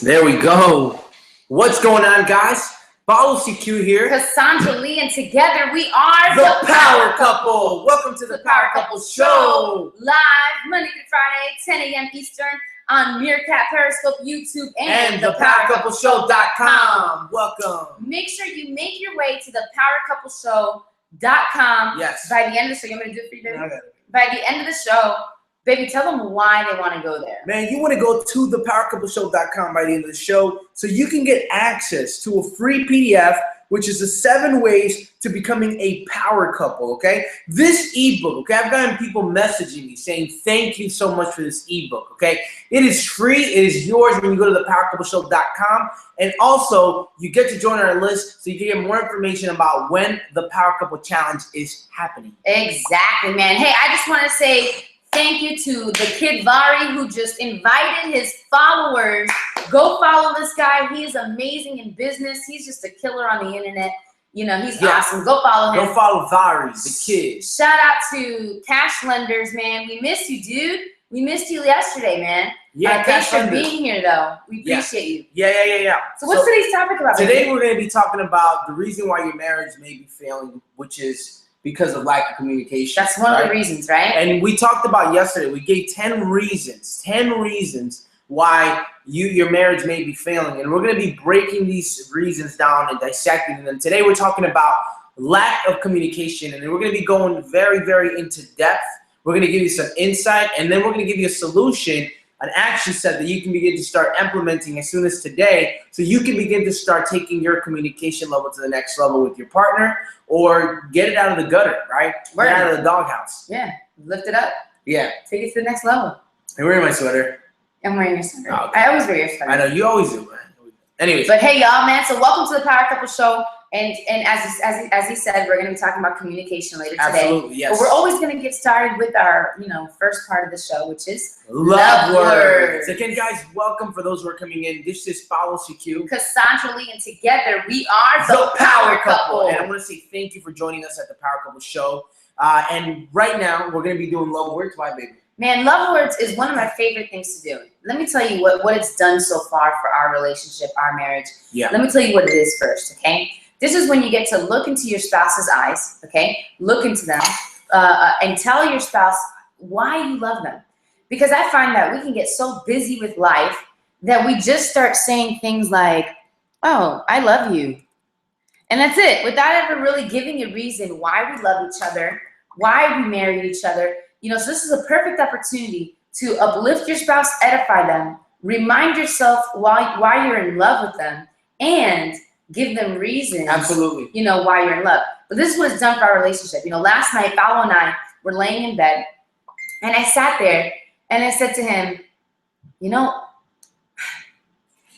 There we go. What's going on, guys? Follow CQ here. Cassandra Lee, and together we are the Power Couple. Welcome to the Power Couple Show. Live Monday through Friday, 10 a.m. Eastern on Meerkat, Periscope, YouTube, and thepowercoupleshow.com. Welcome. Make sure you make your way to thepowercoupleshow.com. Yes. By the end of the show, you want me to do it for you, baby? Okay. By the end of the show, baby, tell them why they want to go there. Man, you want to go to thepowercoupleshow.com by the end of the show so you can get access to a free PDF, which is the 7 ways to becoming a power couple, okay? This ebook, okay? I've gotten people messaging me saying thank you so much for this ebook, okay? It is free. It is yours when you go to thepowercoupleshow.com. And also, you get to join our list so you can get more information about when the Power Couple Challenge is happening. Exactly, man. Hey, I just want to say thank you to the kid Vari who just invited his followers. Go follow this guy. He is amazing in business. He's just a killer on the internet. You know, he's awesome. Go follow him. Go follow Vari, the kid. Shout out to Cash Lenders, man. We missed you, dude. We missed you yesterday, man. Yeah, thanks for being here, though. We appreciate you. Yeah. So what's today's topic about? Today we're going to be talking about the reason why your marriage may be failing, which is because of lack of communication. That's one of the reasons, right? And we talked about yesterday, we gave 10 reasons why your marriage may be failing. And we're going to be breaking these reasons down and dissecting them. Today we're talking about lack of communication, and we're going to be going very, very into depth. We're going to give you some insight, and then we're going to give you a solution, an action set that you can begin to start implementing as soon as today, so you can begin to start taking your communication level to the next level with your partner, or get it out of the gutter, right? Get out of the doghouse. Yeah, lift it up. Yeah. Take it to the next level. I'm wearing my sweater. I'm wearing your sweater. Oh, okay. I always wear your sweater. I know, you always do, man. Anyways. But hey, y'all, man, so welcome to the Power Couple Show. And as he said, we're going to be talking about communication later today. Absolutely, yes. But we're always going to get started with our, first part of the show, which is Love Words. Again, guys, welcome for those who are coming in. This is Follow CQ. Cassandra Lee, and together we are the Power Couple. And I want to say thank you for joining us at the Power Couple Show. And right now, we're going to be doing Love Words. Why, baby? Man, Love Words is one of my favorite things to do. Let me tell you what it's done so far for our relationship, our marriage. Yeah. Let me tell you what it is first, okay? This is when you get to look into your spouse's eyes, okay? Look into them and tell your spouse why you love them. Because I find that we can get so busy with life that we just start saying things like, oh, I love you. And that's it, without ever really giving a reason why we love each other, why we married each other. So this is a perfect opportunity to uplift your spouse, edify them, remind yourself why you're in love with them, and give them reasons. Absolutely. Why you're in love. But this is what it's done for our relationship. Last night, Paolo and I were laying in bed, and I sat there and I said to him,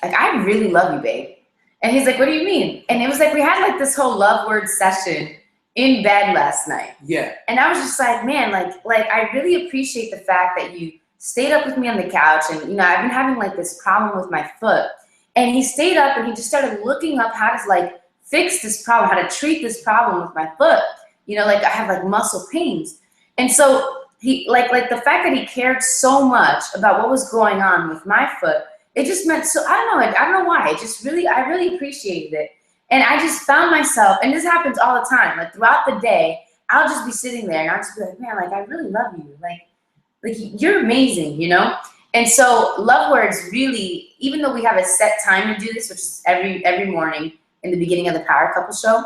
I really love you, babe. And he's like, what do you mean? And it was like we had this whole love word session in bed last night. Yeah. And I was just like, man, like I really appreciate the fact that you stayed up with me on the couch, and I've been having this problem with my foot. And he stayed up and he just started looking up how to fix this problem, how to treat this problem with my foot. I have muscle pains. And so he the fact that he cared so much about what was going on with my foot, it just meant so, I don't know why. I really appreciated it. And I just found myself, and this happens all the time, throughout the day, I'll just be sitting there and I'll just be like, man, I really love you. You're amazing, And so Love Words really, even though we have a set time to do this, which is every morning in the beginning of the Power Couple Show,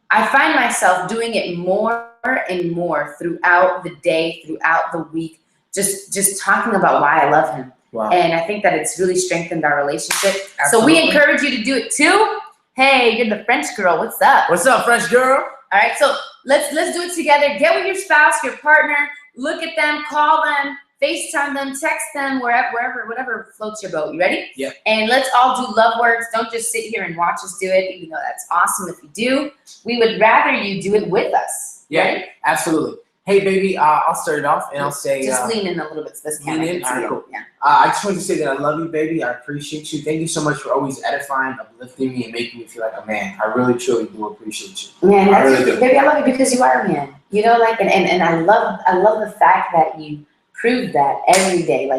I find myself doing it more and more throughout the day, throughout the week, just talking about why I love him. Wow. And I think that it's really strengthened our relationship. Absolutely. So we encourage you to do it too. Hey, you're the French girl. What's up? What's up, French girl? All right, so let's do it together. Get with your spouse, your partner, look at them, call them, FaceTime them, text them, wherever, whatever floats your boat. You ready? Yeah. And let's all do Love Words. Don't just sit here and watch us do it, even though that's awesome if you do. We would rather you do it with us. Yeah, right? Absolutely. Hey, baby, I'll start it off, and I'll say... Just lean in a little bit to this camera. Lean in? All right, cool. Yeah. I just wanted to say that I love you, baby. I appreciate you. Thank you so much for always edifying, uplifting me, and making me feel like a man. I really, truly do appreciate you. Man, I really do. Baby, I love you because you are a man. And I love the fact that you prove that every day.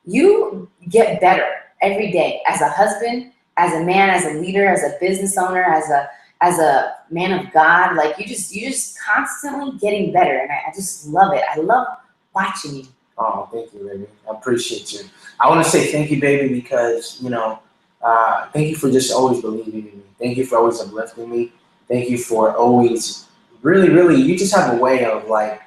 You get better every day as a husband, as a man, as a leader, as a business owner, as a man of God. Like you're just constantly getting better, and I just love it. I love watching you. Oh, thank you, baby. I appreciate you. I want to say thank you, baby, because, thank you for just always believing in me. Thank you for always uplifting me. Thank you for always really, really, you just have a way of like,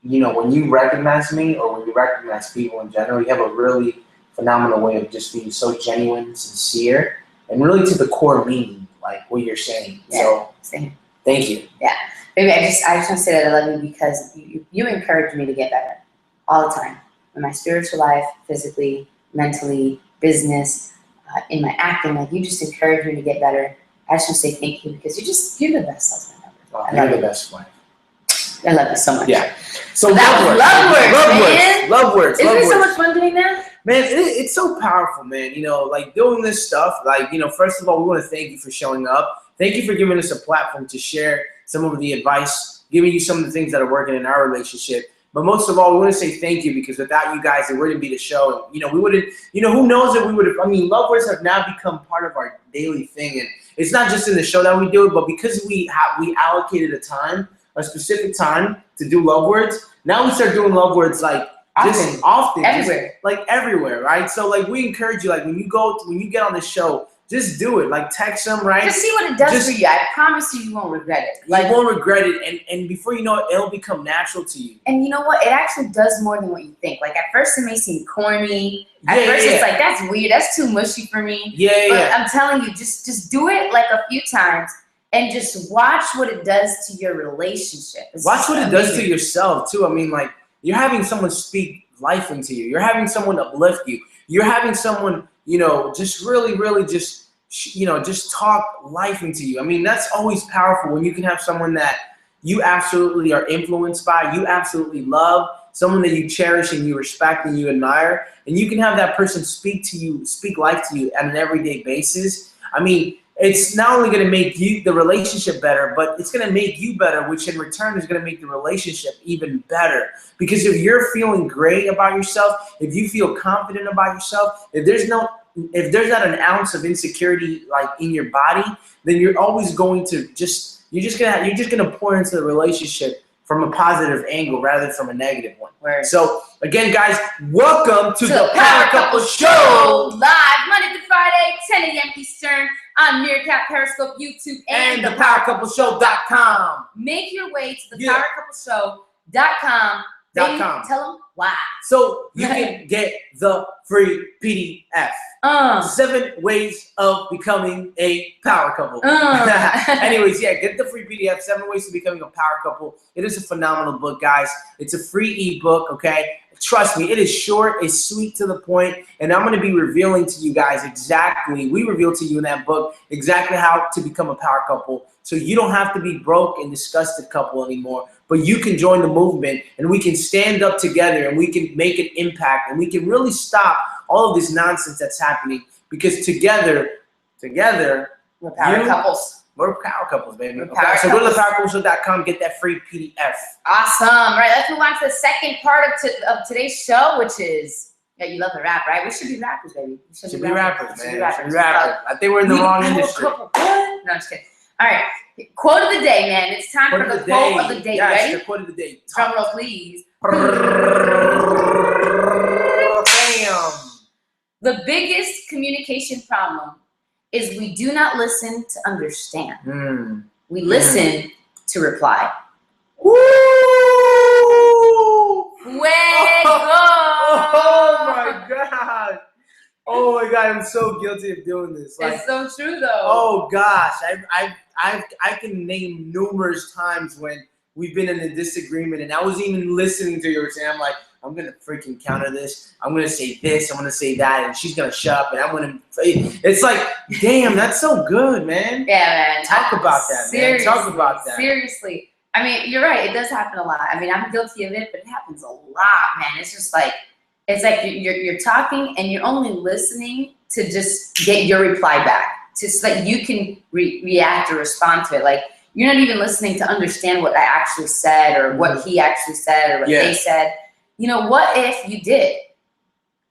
when you recognize me or when you recognize people in general, you have a really phenomenal way of just being so genuine, sincere, and really to the core meaning, like what you're saying. Yeah, so, same. Thank you. Yeah, baby, I just want to say that I love you because you encourage me to get better all the time. In my spiritual life, physically, mentally, business, in my acting, like you just encourage me to get better. I just want to say thank you because you're the best husband ever. Oh, you're the best wife. I love you so much. Yeah. So love words. Isn't it so much fun doing that? Man, it's so powerful, man. Like doing this stuff, like, first of all, we want to thank you for showing up. Thank you for giving us a platform to share some of the advice, giving you some of the things that are working in our relationship. But most of all, we want to say thank you because without you guys, it wouldn't be the show. And, we wouldn't, who knows if we would have, Love Words have now become part of our daily thing. And it's not just in the show that we do it, but because we allocated a specific time to do Love Words, now we start doing Love Words like often. Everywhere. Like everywhere, right? So like we encourage you, like when you get on the show, just do it. Like text them, right? Just see what it does for you. I promise you won't regret it. Like, you won't regret it, and before you know it, it'll become natural to you. And you know what? It actually does more than what you think. Like at first it may seem corny. At first it's like, that's weird. That's too mushy for me. But I'm telling you, just do it like a few times and just watch what it does to your relationship. Watch what it does to yourself too. Like you're having someone speak life into you. You're having someone uplift you. You're having someone, just really, really just talk life into you. That's always powerful when you can have someone that you absolutely are influenced by, you absolutely love, someone that you cherish and you respect and you admire, and you can have that person speak life to you on an everyday basis. It's not only going to make the relationship better, but it's going to make you better, which in return is going to make the relationship even better. Because if you're feeling great about yourself, if you feel confident about yourself, if there's not an ounce of insecurity like in your body, then you're always going to you're just gonna pour into the relationship from a positive angle rather than from a negative one. Word. So again, guys, welcome to the Power Couple Show, live Monday through Friday, 10 a.m. Eastern on Meerkat, Periscope, YouTube, and thepowercoupleshow.com. Make your way to thepowercoupleshow.com. Tell them why. So you can get the free PDF. 7 ways of becoming a power couple. Anyways, get the free PDF, 7 ways to becoming a power couple. It is a phenomenal book, guys. It's a free ebook, okay? Trust me, it is short, it's sweet to the point, and I'm going to be revealing to you guys we reveal to you in that book exactly how to become a power couple. So you don't have to be broke and disgusted couple anymore, but you can join the movement and we can stand up together and we can make an impact and we can really stop all of this nonsense that's happening because together, we're power couples. We're power couples, baby. So go to thepowercoupleshow.com, get that free PDF. Awesome. Right, let's move on to the second part of today's show, which is, you love the rap, right? We should be rappers, baby. We should be rappers, man. I think we're in the wrong industry. No, I'm just kidding. All right, quote of the day, man. It's time for the quote of the day. Yes, ready? The quote of the day. Drum roll, please. Bam. The biggest communication problem is we do not listen to understand. We listen to reply. Woo! Oh my God. Oh my God, I'm so guilty of doing this. It's so true though. Oh gosh, I can name numerous times when we've been in a disagreement and I was even listening to yours and I'm like, I'm going to freaking counter this. I'm going to say this. I'm going to say that. And she's going to shut up. And I'm going to – it's like, damn, that's so good, man. Yeah, man. Talk about that, man. Talk about that. Seriously. You're right. It does happen a lot. I'm guilty of it, but it happens a lot, man. It's just like – it's like you're talking and you're only listening to just get your reply back. Just so that you can react or respond to it. Like, you're not even listening to understand what I actually said or what he actually said or what they said. What if you did?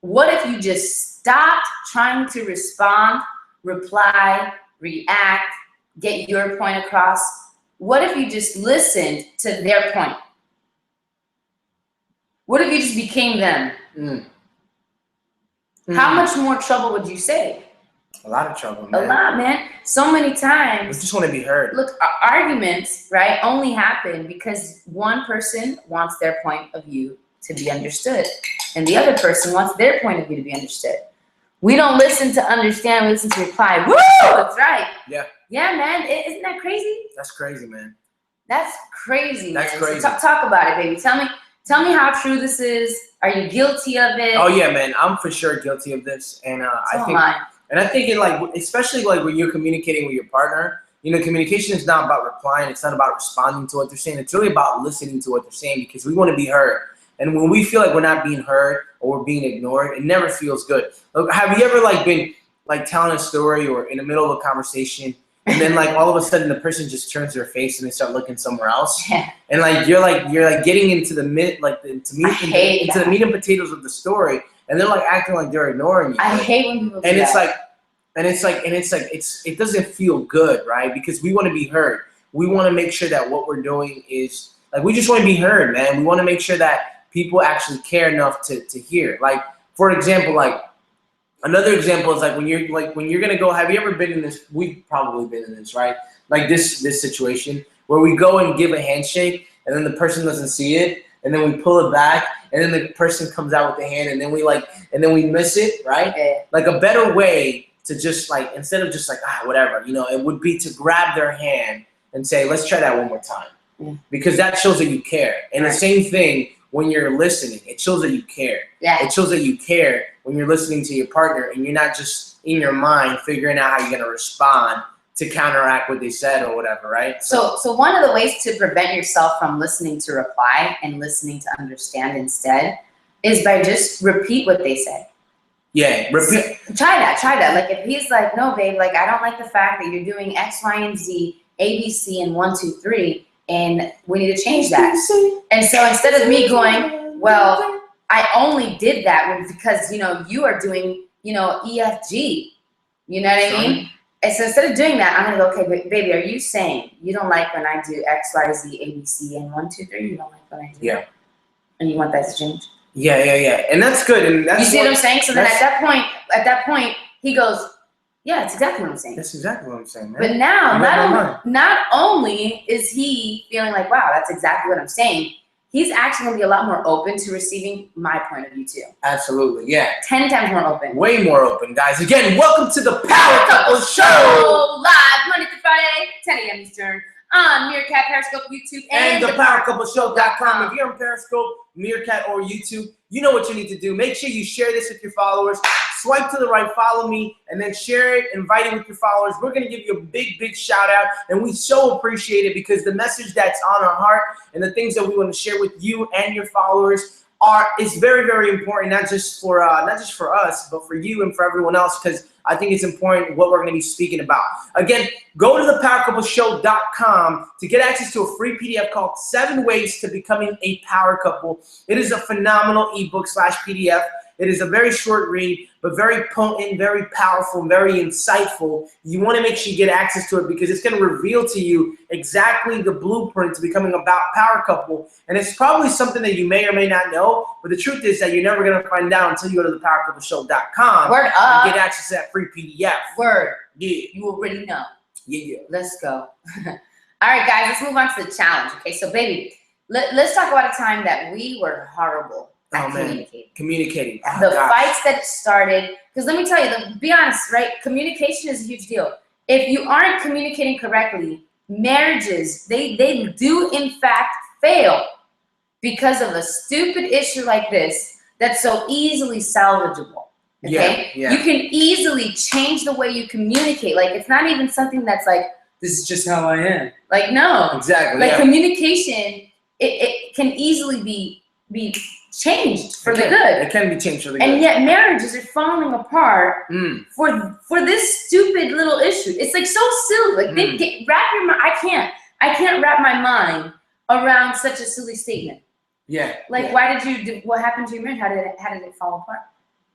what if you just stopped trying to respond, reply, react, get your point across? What if you just listened to their point? What if you just became them? How much more trouble would you save? A lot of trouble, man. A lot, man. So many times. We just want to be heard. Look, arguments, right, only happen because one person wants their point of view to be understood, and the other person wants their point of view to be understood. We don't listen to understand, we listen to reply. Woo! That's right. Yeah. Yeah, man. Isn't that crazy? That's crazy, man. That's crazy, man. That's crazy. So talk about it, baby. Tell me how true this is. Are you guilty of it? Oh yeah, man. I'm for sure guilty of this, and I think it, like, especially like when you're communicating with your partner, you know, communication is not about replying. It's not about responding to what they're saying. It's really about listening to what they're saying because we want to be heard. And when we feel like we're not being heard or we're being ignored, it never feels good. Look, have you ever like been like telling a story or in the middle of a conversation, and then like all of a sudden the person just turns their face and they start looking somewhere else, and like you're getting into the meat and potatoes of the story, and they're like acting like they're ignoring you. I hate when people do that. It doesn't feel good, right? Because we want to be heard. We want to make sure that what we're doing is like, we just want to be heard, man. We want to make sure that people actually care enough to hear. Like, for example, like another example is like when you're gonna go. Have you ever been in this? We've probably been in this, right? Like this situation where we go and give a handshake, and then the person doesn't see it, and then we pull it back, and then the person comes out with the hand, and then we miss it, right? Yeah. Like a better way to just like, instead of just like whatever, you know, it would be to grab their hand and say, let's try that one more time, because that shows that you care. And the same thing when you're listening, it shows that you care. Yeah. It shows that you care when you're listening to your partner and you're not just in your mind figuring out how you're going to respond to counteract what they said or whatever, right? So one of the ways to prevent yourself from listening to reply and listening to understand instead is by just repeat what they say. Yeah, repeat. So, try that. Like if he's like, no, babe, like I don't like the fact that you're doing X, Y, and Z, A, B, C, and 1, 2, 3. And we need to change that. And so instead of me going, well, I only did that because, you know, you are doing, you know, E, F, G. You know what I mean? And so instead of doing that, I'm going to go, okay, baby, are you saying you don't like when I do X, Y, Z, A, B, C, and 1, 2, 3? You don't like when I do that? And you want that to change? Yeah. And that's good. And that's you see what I'm saying? So then at that point, he goes, yeah, that's exactly what I'm saying. That's exactly what I'm saying, man. But now, not only is he feeling like, wow, that's exactly what I'm saying, he's actually going to be a lot more open to receiving my point of view too. Absolutely, yeah. 10 times more open. Way more open, guys. Again, welcome to the Power Couple Show. Live Monday through Friday, 10 a.m. Eastern, on Meerkat, Periscope, YouTube, and thepowercoupleshow.com. If you're on Periscope, Meerkat, or YouTube, you know what you need to do. Make sure you share this with your followers. Swipe to the right, follow me, and then share it, invite it with your followers. We're going to give you a big shout out, and we so appreciate it because the message that's on our heart and the things that we want to share with you and your followers is very important, not just for us, but for you and for everyone else, because I think it's important what we're going to be speaking about. Again, go to thepowercoupleshow.com to get access to a free PDF called 7 Ways to Becoming a Power Couple. It is a phenomenal ebook/PDF. It is a very short read, but very potent, very powerful, very insightful. You want to make sure you get access to it because it's going to reveal to you exactly the blueprint to becoming a power couple. And it's probably something that you may or may not know, but the truth is that you're never going to find out until you go to thepowercoupleshow.com Word up. and get access to that free PDF. Word. Yeah. You already know. Yeah. Let's go. All right, guys, let's move on to the challenge. Okay, so baby, let's talk about a time that we were horrible at communicating. Oh, the fights that started, because let me tell you, be honest, right? Communication is a huge deal. If you aren't communicating correctly, marriages, they do in fact fail because of a stupid issue like this that's so easily salvageable. Okay? Yeah. You can easily change the way you communicate. Like, it's not even something that's like, this is just how I am. Like, no. Exactly. Like, communication, it can easily be changed for the good. It can be changed for the good. And yet marriages are falling apart for this stupid little issue. It's like so silly. Like I can't wrap my mind around such a silly statement. Yeah. Like what happened to your marriage? How did it fall apart?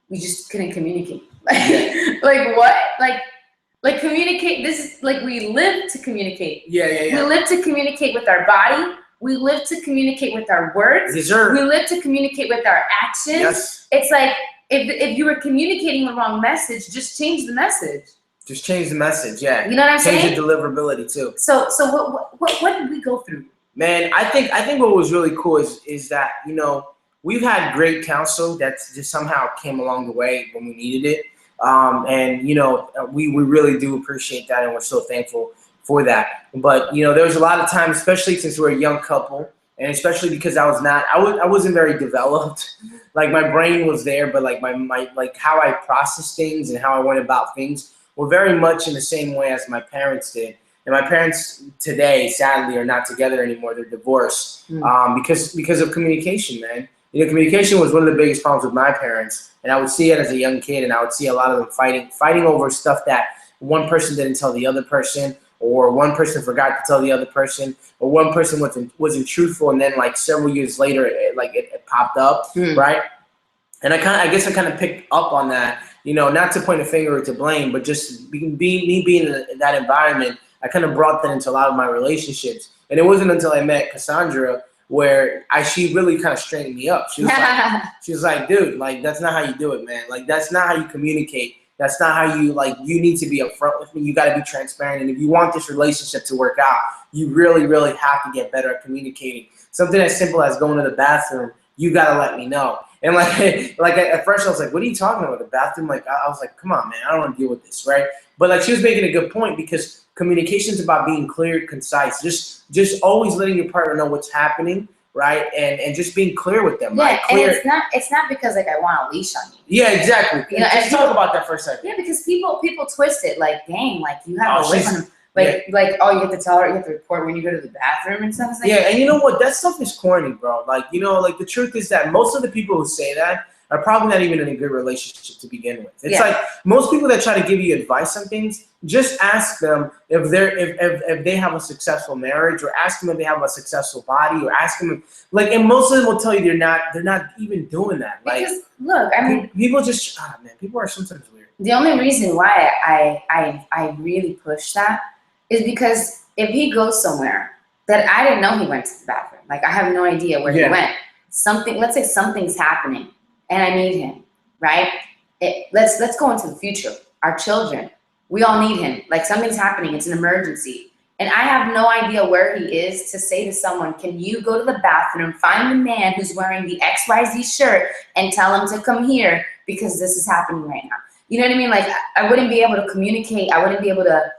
we just couldn't communicate. Like what? Like communicate. This is like we live to communicate. Yeah. We live to communicate with our body. We live to communicate with our words. Yes, sir. We live to communicate with our actions. Yes. It's like if you were communicating the wrong message, just change the message. Just change the message, yeah. You know what I'm saying? Change the deliverability too. So what did we go through? Man, I think what was really cool is that, you know, we've had great counsel that just somehow came along the way when we needed it. And, you know, we really do appreciate that, and we're so thankful for that. But, you know, there was a lot of times, especially since we're a young couple, and especially because I wasn't very developed. Like my brain was there, but like my like how I process things and how I went about things were very much in the same way as my parents did. And my parents today, sadly, are not together anymore. They're divorced because of communication, man. You know, communication was one of the biggest problems with my parents. And I would see it as a young kid, and I would see a lot of them fighting over stuff that one person didn't tell the other person, or one person forgot to tell the other person, or one person wasn't truthful, and then like several years later, it popped up, right? And I guess I kind of picked up on that. You know, not to point a finger or to blame, but just being in that environment, I kind of brought that into a lot of my relationships. And it wasn't until I met Cassandra where she really kind of straightened me up. She was like, dude, like, that's not how you do it, man. Like, that's not how you communicate. That's not how you, like, you need to be upfront with me. You got to be transparent. And if you want this relationship to work out, you really, really have to get better at communicating. Something as simple as going to the bathroom, you got to let me know. And like at first I was like, what are you talking about, the bathroom? Like, I was like, come on, man, I don't want to deal with this, right? But like, she was making a good point, because communication is about being clear, concise, just always letting your partner know what's happening, right? And just being clear with them, right? Clear. And it's not because like I want a leash on you. Yeah, exactly. You know, just talk about that for a second. Yeah, because people twist it like, dang, like you have a leash on him. Like, yeah. Oh, you have to tell her, you have to report when you go to the bathroom and stuff. Like, yeah, and you know what? That stuff is corny, bro. Like, you know, like the truth is that most of the people who say that are probably not even in a good relationship to begin with. It's like most people that try to give you advice on things, just ask them if they have a successful marriage, or ask them if they have a successful body, or ask them and most of them will tell you they're not even doing that. Like, because look, I mean, people just people are sometimes weird. The only reason why I really push that is because if he goes somewhere that I didn't know he went to the bathroom, like I have no idea where he went. Let's say something's happening and I need him, right? Let's go into the future. Our children, we all need him. Like something's happening, it's an emergency. And I have no idea where he is to say to someone, can you go to the bathroom, find the man who's wearing the XYZ shirt and tell him to come here because this is happening right now. You know what I mean? Like I wouldn't be able to communicate. I wouldn't be able to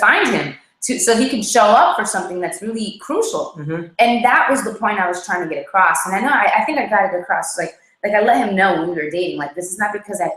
find him so he can show up for something that's really crucial. And that was the point I was trying to get across. And I know, I think I got it across. Like I let him know when we were dating, like, this is not because I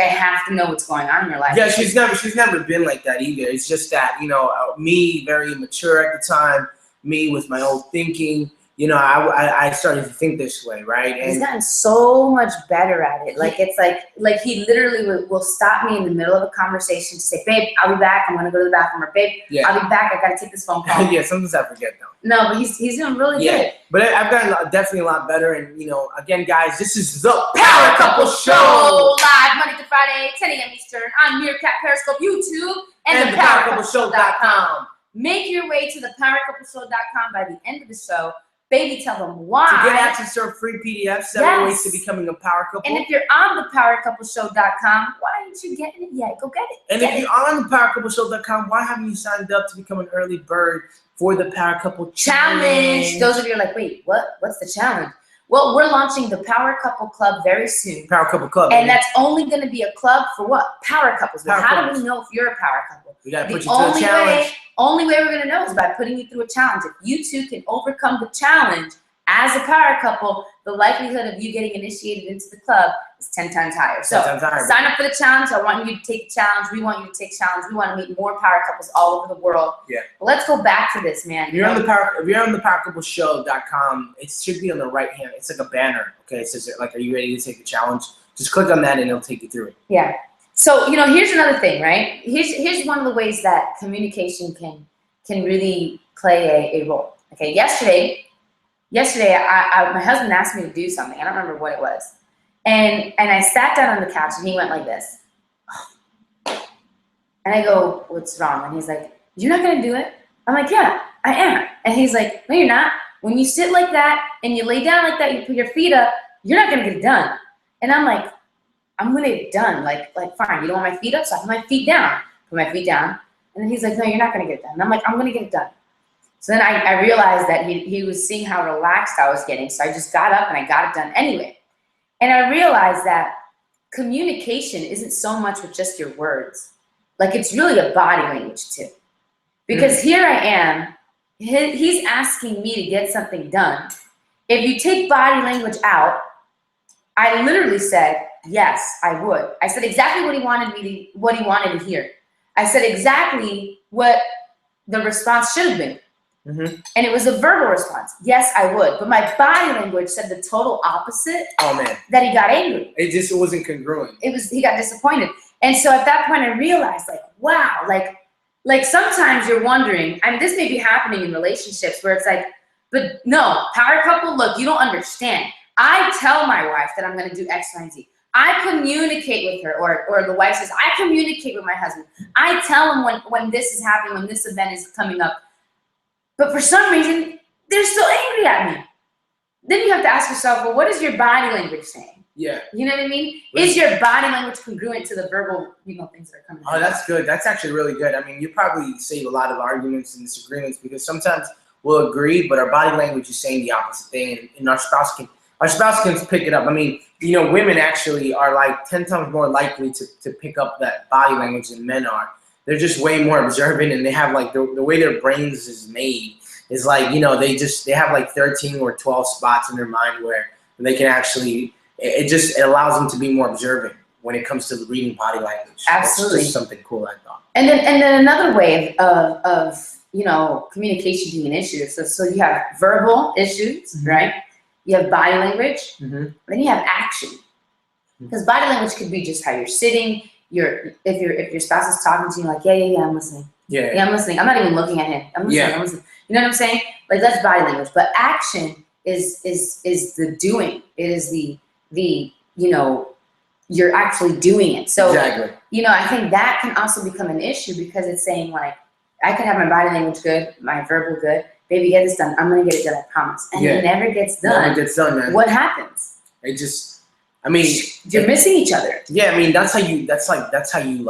have to know what's going on in your life. Yeah, she's never been like that either. It's just that, you know, me, very immature at the time, me with my old thinking, you know, I started to think this way, right? And he's gotten so much better at it. Like, it's like he literally will stop me in the middle of a conversation to say, babe, I'll be back. I'm going to go to the bathroom. Or, babe, I'll be back. I got to take this phone call. Yeah, sometimes I forget, though. No, but he's doing really good. But I've gotten definitely a lot better. And, you know, again, guys, this is the Power Couple Show. Live Monday to Friday, 10 a.m. Eastern on Meerkat, Periscope, YouTube, and thepowercoupleshow.com. Make your way to thepowercoupleshow.com by the end of the show. Baby, tell them why. To get access to our free PDF, 7 ways to becoming a power couple. And if you're on thepowercoupleshow.com, why aren't you getting it yet? Go get it. And if you're on thepowercoupleshow.com, why haven't you signed up to become an early bird for the Power Couple Challenge? Those of you are like, wait, what? What's the challenge? Well, we're launching the Power Couple Club very soon. Power Couple Club. And that's only going to be a club for what? Power couples. But how do we know if you're a power couple? We got to put you through a challenge. Only way we're going to know is by putting you through a challenge. If you two can overcome the challenge as a power couple, the likelihood of you getting initiated into the club is 10 times higher. So sign up for the challenge. I want you to take the challenge. We want you to take challenge. We want to meet more power couples all over the world. Yeah. But let's go back to this, man. If you're on thepowercoupleshow.com, it should be on the right hand. It's like a banner. Okay, it says like, are you ready to take the challenge? Just click on that and it'll take you through it. Yeah. So, you know, here's another thing, right? Here's one of the ways that communication can really play a role. Okay, yesterday, my husband asked me to do something. I don't remember what it was. And I sat down on the couch and he went like this. And I go, what's wrong? And he's like, you're not gonna do it? I'm like, yeah, I am. And he's like, no, you're not. When you sit like that and you lay down like that, you put your feet up, you're not gonna get it done. And I'm like, I'm gonna get it done. Like fine, you don't want my feet up, so I put my feet down. Put my feet down. And then he's like, no, you're not gonna get it done. And I'm like, I'm gonna get it done. So then I realized that he was seeing how relaxed I was getting. So I just got up and I got it done anyway. And I realized that communication isn't so much with just your words. Like it's really a body language too. Because here I am, he's asking me to get something done. If you take body language out, I literally said, yes, I would. I said exactly what he wanted to hear. I said exactly what the response should have been. Mm-hmm. And it was a verbal response. Yes, I would. But my body language said the total opposite. Oh man. That he got angry. It wasn't congruent. He got disappointed. And so at that point I realized like, wow, like sometimes you're wondering, I mean, this may be happening in relationships where it's like, but no, power couple, look, you don't understand. I tell my wife that I'm going to do X, Y, and Z. I communicate with her, or the wife says, I communicate with my husband. I tell him when this is happening, when this event is coming up. But for some reason, they're still angry at me. Then you have to ask yourself, well, what is your body language saying? Yeah. You know what I mean? Is your body language congruent to the verbal, things that are coming out? Oh, that's good. That's actually really good. I mean, you probably save a lot of arguments and disagreements because sometimes we'll agree, but our body language is saying the opposite thing, and our spouse can pick it up. I mean, women actually are like 10 times more likely to pick up that body language than men are. They're just way more observant, and they have like the way their brains is made is like, they have like 13 or 12 spots in their mind where they can actually, it allows them to be more observant when it comes to reading body language. Absolutely. That's just something cool, I thought. And then another way of communication being an issue. So you have verbal issues, mm-hmm. right? You have body language, mm-hmm. then you have action. Because body language could be just how you're sitting. If your spouse is talking to you, like, yeah, I'm listening. Yeah, I'm listening. I'm not even looking at him. I'm listening. I'm listening. You know what I'm saying? Like that's body language. But action is the doing. It is the you're actually doing it. So exactly. I think that can also become an issue because it's saying like, I could have my body language good, my verbal good. Baby, get this done. I'm gonna get it done. I promise. And it never gets done. Never gets done, man. What happens? You're missing each other. Yeah, I mean that's how you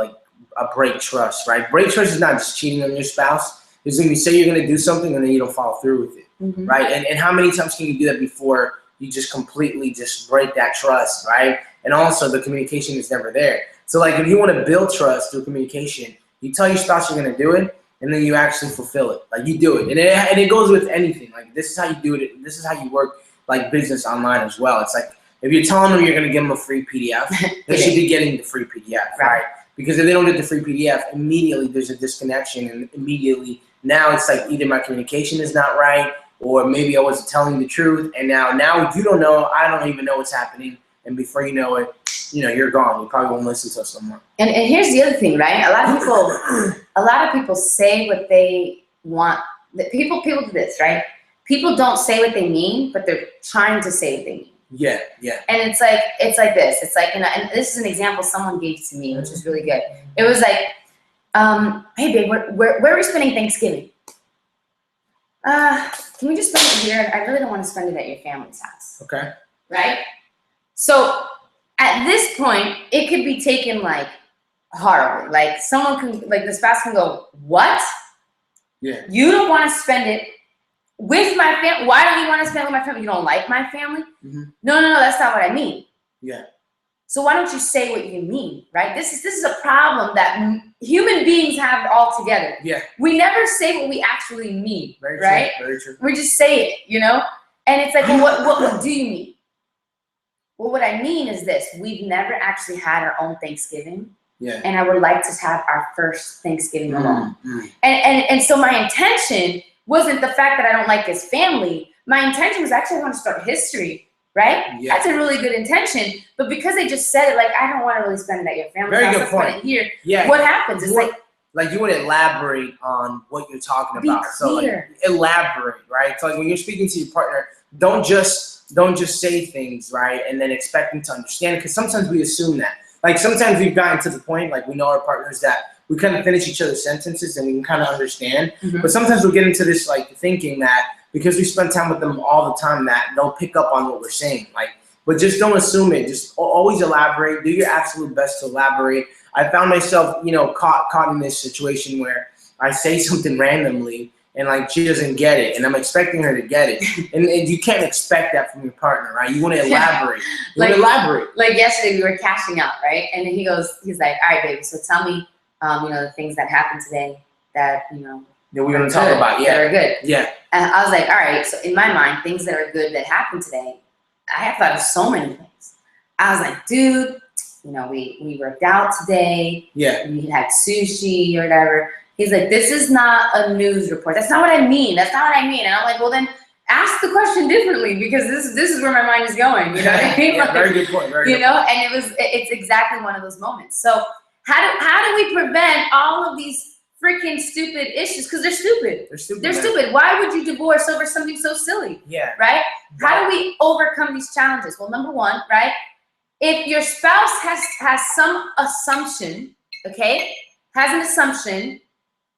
break trust, right? Break trust is not just cheating on your spouse. It's when you say you're gonna do something and then you don't follow through with it, mm-hmm. right? And how many times can you do that before you just completely just break that trust, right? And also the communication is never there. So like if you want to build trust through communication, you tell your spouse you're gonna do it, and then you actually fulfill it. Like you do it, and it goes with anything. Like this is how you do it. This is how you work like business online as well. It's like if you're telling them you're gonna give them a free PDF, they should be getting the free PDF, right? Because if they don't get the free PDF, immediately there's a disconnection, and immediately now it's like either my communication is not right, or maybe I wasn't telling the truth, and now you don't know, I don't even know what's happening, and before you know it, you're gone. You probably won't listen to us no more. And here's the other thing, right? A lot of people say what they want. People do this, right? People don't say what they mean, but they're trying to say what they mean. Yeah. And it's like this. It's like, and this is an example someone gave to me, which is really good. It was like, hey babe, where are we spending Thanksgiving? Can we just spend it here? I really don't want to spend it at your family's house. Okay. Right? So at this point, it could be taken like horribly. Like someone can, like the spouse can go, what? Yeah. You don't want to spend it with my family? Why don't you want to spend it with my family? You don't like my family? Mm-hmm. No, that's not what I mean. Yeah. So why don't you say what you mean, right? This is a problem that human beings have all together. Yeah. We never say what we actually mean, Very right? True. Very true. We just say it, And it's like, well, what do you mean? Well, what I mean is this. We've never actually had our own Thanksgiving. Yeah. And I would like to have our first Thanksgiving alone. Mm-hmm. And so my intention wasn't the fact that I don't like his family. My intention was actually I want to start history, right? Yeah. That's a really good intention. But because they just said it, like, I don't want to really spend it at your family. Very good point. Here. Yeah. What happens? It's like you would elaborate on what you're talking about. Be clear. So like elaborate, right? So like when you're speaking to your partner, don't just say things, right, and then expect them to understand it, because sometimes we assume that. Like, sometimes we've gotten to the point, like, we know our partners that we kind of finish each other's sentences and we can kind of understand. Mhm. But sometimes we'll get into this, like, thinking that because we spend time with them all the time that they'll pick up on what we're saying. Like, but just don't assume it. Just always elaborate. Do your absolute best to elaborate. I found myself, caught in this situation where I say something randomly and, like, she doesn't get it, and I'm expecting her to get it. And you can't expect that from your partner, right? You want to elaborate. You want to elaborate. Like yesterday, we were cashing out, right? And then he's like, all right, baby, so tell me, the things that happened today that, That we're going to talk about, that are good. Yeah. And I was like, all right, so in my mind, things that are good that happened today, I have thought of so many things. I was like, dude, we worked out today. Yeah. We had sushi or whatever. He's like, this is not a news report. That's not what I mean. That's not what I mean. And I'm like, well, then ask the question differently, because this is where my mind is going. You know what I mean? Yeah, very good point. Very good point. And it's exactly one of those moments. So how do we prevent all of these freaking stupid issues? Because they're stupid. They're stupid. Why would you divorce over something so silly? Yeah. Right? How do we overcome these challenges? Well, number one, right? If your spouse has some assumption, okay, has an assumption,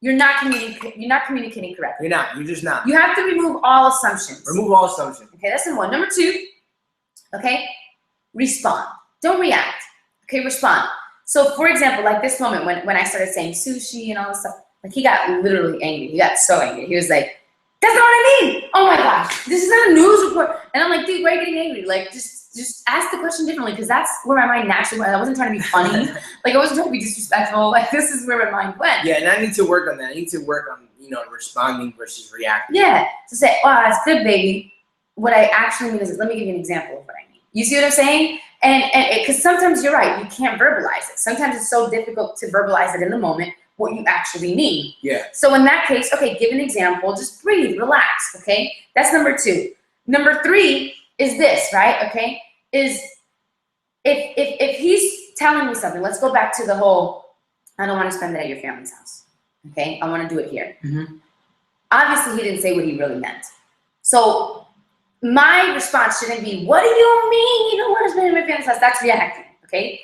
you're not communicating correctly. You're just not. You have to remove all assumptions. Remove all assumptions. Okay, that's number one. Number two, okay, respond. Don't react. Okay, respond. So, for example, like this moment when I started saying sushi and all this stuff, like, he got literally angry. He got so angry. He was like, that's not what I mean. Oh my gosh, this is not a news report. And I'm like, dude, why are you getting angry? Like, just ask the question differently, because that's where my mind naturally went. I wasn't trying to be funny. Like, I wasn't trying to be disrespectful. Like, this is where my mind went. Yeah, and I need to work on that. I need to work on, responding versus reacting. Yeah, to say, wow, that's good, baby. What I actually mean is, let me give you an example of what I mean. You see what I'm saying? And because sometimes you're right, you can't verbalize it. Sometimes it's so difficult to verbalize it in the moment, what you actually mean. Yeah. So in that case, okay, give an example, just breathe, relax, okay? That's number two. Number three is this, right, okay? Is if he's telling me something, let's go back to the whole, I don't want to spend it at your family's house, okay? I want to do it here. Mm-hmm. Obviously, he didn't say what he really meant. So my response shouldn't be, what do you mean you don't want to spend it at my family's house? That's reacting, okay?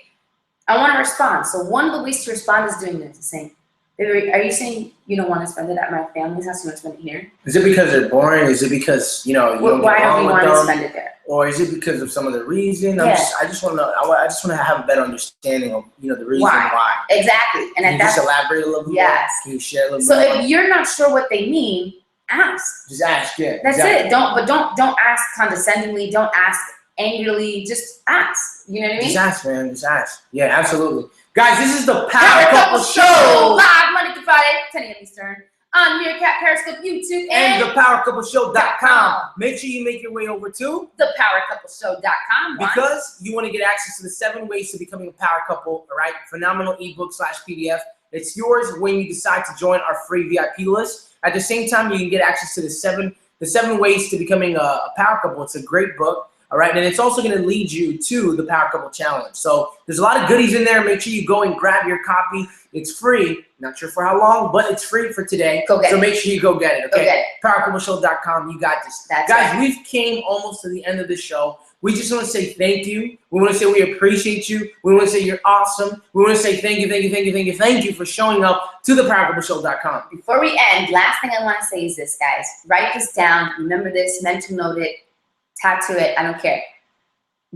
I want to respond. So one of the ways to respond is doing this, saying, baby, are you saying you don't want to spend it at my family's house? You want to spend it here? Is it because they're boring? Is it because, you don't Why get don't along you with want them? to spend it there? Or is it because of some other reason? Yeah. I just want to have a better understanding of, the reason why. Exactly. And Can you just elaborate a little bit? Yes. Can you share a little So bit more? if you're not sure what they mean, ask. Just ask, yeah. That's exactly. it. Don't ask condescendingly. Don't ask angrily. Just ask. You know what I mean? Just ask, man. Just ask. Yeah, absolutely. Guys, this is the Power Couple Show. Live Monday through Friday, 10 a.m. Eastern, on Meerkat, Periscope, YouTube, And thepowercoupleshow.com. Make sure you make your way over to thepowercoupleshow.com. because you want to get access to the 7 ways to becoming a power couple, all right? Phenomenal ebook/PDF. It's yours when you decide to join our free VIP list. At the same time, you can get access to the seven ways to becoming a power couple. It's a great book. All right, and it's also going to lead you to the Power Couple Challenge. So there's a lot of goodies in there. Make sure you go and grab your copy. It's free. Not sure for how long, but it's free for today. Go get it. So make sure you go get it, okay? Go get it. PowerCoupleShow.com. You got this. That's Guys, right. we've came almost to the end of the show. We just want to say thank you. We want to say we appreciate you. We want to say you're awesome. We want to say thank you for showing up to the PowerCoupleShow.com. Before we end, last thing I want to say is this, guys. Write this down. Remember this. Mental note it. Tattoo it. I don't care.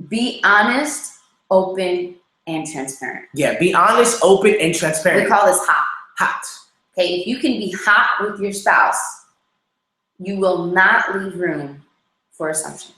Be honest, open, and transparent. Yeah, be honest, open, and We transparent. call this hot. Hot. Okay, if you can be hot with your spouse, you will not leave room for assumption.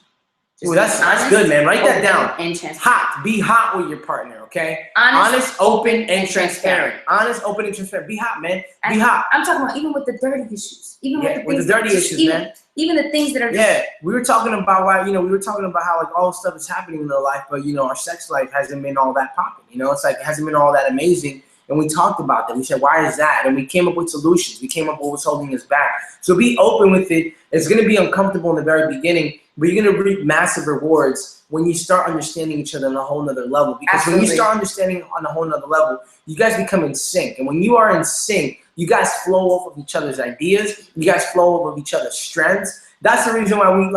Just Ooh, be that's honest, good, man. Write that open, down. And transparent. Hot. Be hot with your partner, okay? Honest, open, and transparent. Honest, open, and transparent. Be hot, man. Be And hot. I'm talking about even with the dirty issues. Even Yeah, with with things the dirty that just- issues, even, man. Even the things that are just, Yeah, we were talking about how like all stuff is happening in our life, but our sex life hasn't been all that popping. It's like it hasn't been all that amazing. And we talked about that. We said, why is that? And we came up with solutions. We came up with what was holding us back. So be open with it. It's going to be uncomfortable in the very beginning, but you're going to reap massive rewards when you start understanding each other on a whole nother level. Because when you Absolutely. start understanding on a whole nother level, you guys become in sync. And when you are in sync, You guys flow off of each other's ideas. You guys flow off of each other's strengths. That's the reason why we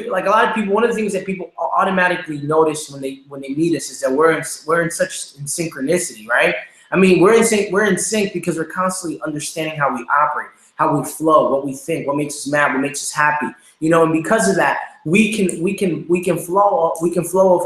like a lot of people. One of the things that people automatically notice when they meet us is that we're in synchronicity, right? I mean, we're in sync because we're constantly understanding how we operate, how we flow, what we think, what makes us mad, what makes us happy. You know, and because of that, we can flow off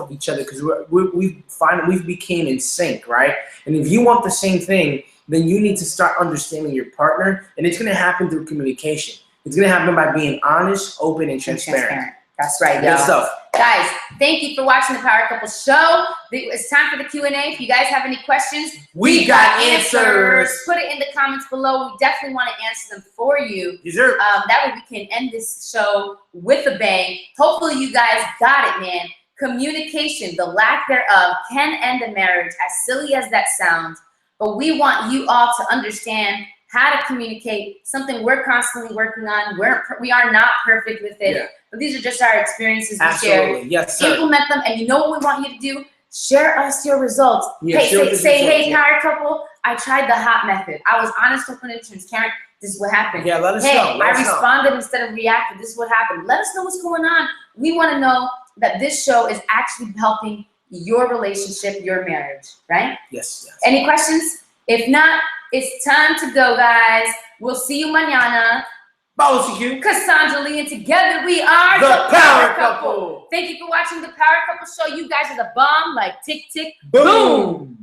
of each other because we've became in sync, right? And if you want the same thing, then you need to start understanding your partner, and it's gonna happen through communication. It's gonna happen by being honest, open, and transparent. That's right, Good y'all. stuff. Guys, thank you for watching the Power Couple Show. It's time for the Q&A. If you guys have any questions, We got answers. Put it in the comments below. We definitely want to answer them for you. Yes, sir. That way we can end this show with a bang. Hopefully you guys got it, man. Communication, the lack thereof, can end a marriage, as silly as that sounds. But we want you all to understand how to communicate, something we're constantly working on. We are not perfect with it. Yeah. But these are just our experiences we Absolutely. share. Yes, sir. Implement them, and you know what we want you to do? Share us your results. Yeah, hey, share say, results, hey, yeah. Power Couple, I tried the hot method. I was honest, open, and transparent. This is what happened. Yeah, let us hey, know. Let us I know. responded instead of reacted. This is what happened. Let us know what's going on. We want to know that this show is actually helping your relationship, your marriage, right? Yes, yes. Any questions? If not, it's time to go, guys. We'll see you mañana. Bossy Q. Cassandra Lee, and together we are The Power Couple. Thank you for watching the Power Couple Show. You guys are the bomb, like tick, tick, Boom.